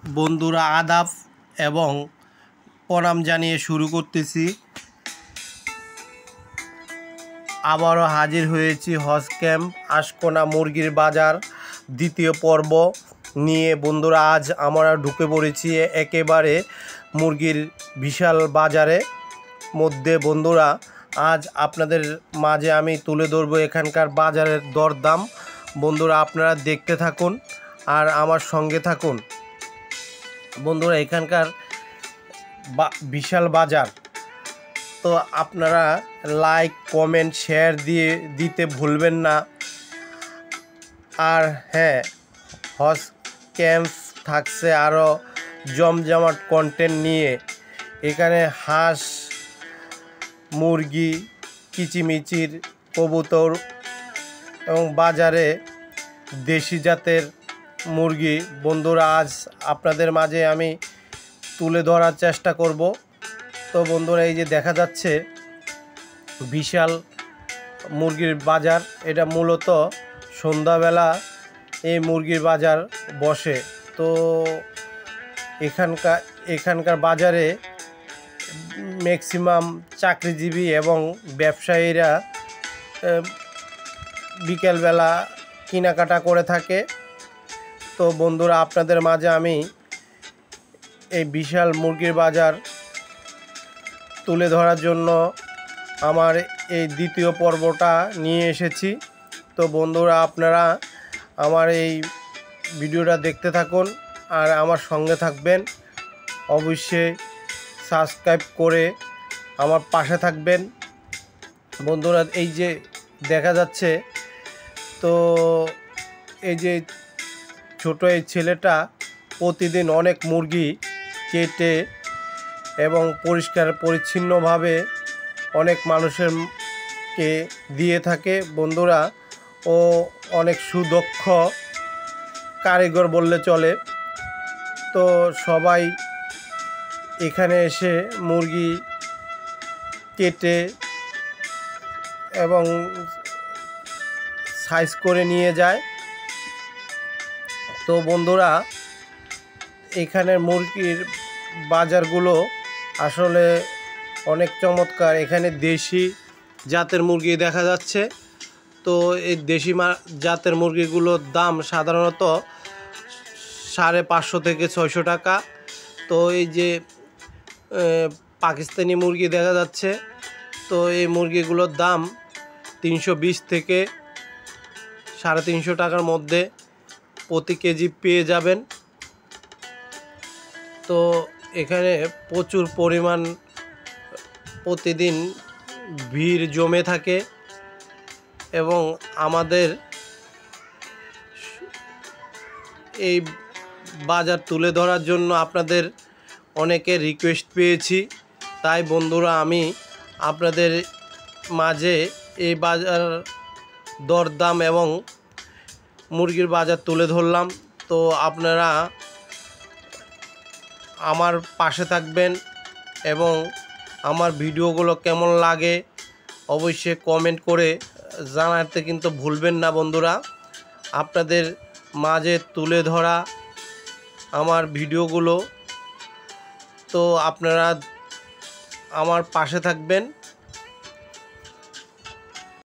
বন্ধুরা আদাব এবং প্রণাম জানিয়ে শুরু করতেছি। আবারও হাজির হয়েছি হজ ক্যাম্প আশকোনা মুরগির বাজার দ্বিতীয় পর্ব নিয়ে। বন্ধুরা আজ আমরা ঢুকে পড়েছি একেবারে মুরগির বিশাল বাজারে মধ্যে। বন্ধুরা আজ আপনাদের মাঝে আমি তুলে ধরবো এখানকার বাজারের দরদাম। বন্ধুরা আপনারা দেখতে থাকুন আর আমার সঙ্গে থাকুন। বন্ধুরা এখানকার বিশাল বাজার, তো আপনারা লাইক কমেন্ট শেয়ার দিতে ভুলবেন না। আর হ্যাঁ, হজ ক্যাম্প থাকছে আরও জমজমাট কন্টেন্ট নিয়ে। এখানে হাঁস, মুরগি, কিচিমিচির, কবুতর এবং বাজারে দেশি জাতের মুরগি বন্ধুরা আজ আপনাদের মাঝে আমি তুলে ধরার চেষ্টা করব। তো বন্ধুরা এই যে দেখা যাচ্ছে বিশাল মুরগির বাজার, এটা মূলত সন্ধ্যাবেলা এই মুরগির বাজার বসে। তো এখানকার বাজারে ম্যাক্সিমাম চাকরিজীবী এবং ব্যবসায়ীরা বিকেলবেলা কেনাকাটা করে থাকে। তো বন্ধুরা আপনাদের মাঝে আমি এই বিশাল মুরগির বাজার তুলে ধরার জন্য আমার এই দ্বিতীয় পর্বটা নিয়ে এসেছি। তো বন্ধুরা আপনারা আমার এই ভিডিওটা দেখতে থাকুন আর আমার সঙ্গে থাকবেন। অবশ্যই সাবস্ক্রাইব করে আমার পাশে থাকবেন। বন্ধুরা এই যে দেখা যাচ্ছে, তো এই যে ছোট এই ছেলেটা প্রতিদিন অনেক মুরগি কেটে এবং পরিষ্কার পরিচ্ছন্নভাবে অনেক মানুষকে দিয়ে থাকে। বন্ধুরা ও অনেক সুদক্ষ কারিগর বললে চলে। তো সবাই এখানে এসে মুরগি কেটে এবং সাইজ করে নিয়ে যায়। তো বন্ধুরা এখানের মুরগির বাজারগুলো আসলে অনেক চমৎকার। এখানে দেশি জাতের মুরগি দেখা যাচ্ছে। তো এই দেশি জাতের মুরগিগুলোর দাম সাধারণত 550 থেকে 600 টাকা। তো এই যে পাকিস্তানি মুরগি দেখা যাচ্ছে, তো এই মুরগিগুলোর দাম 320 থেকে 350 টাকার মধ্যে প্রতি কেজি পেয়ে যাবেন। তো এখানে প্রচুর পরিমাণ প্রতিদিন ভিড় জমে থাকে এবং আমাদের এই বাজার তুলে ধরার জন্য আপনাদের অনেকের রিকোয়েস্ট পেয়েছি। তাই বন্ধুরা আমি আপনাদের মাঝে এই বাজার দরদাম এবং মুরগির বাজার তুলে ধরলাম। তো আপনারা আমার পাশে থাকবেন এবং আমার ভিডিওগুলো কেমন লাগে অবশ্যই কমেন্ট করে জানাতে কিন্তু ভুলবেন না। বন্ধুরা আপনাদের মাঝে তুলে ধরা আমার ভিডিওগুলো, তো আপনারা আমার পাশে থাকবেন।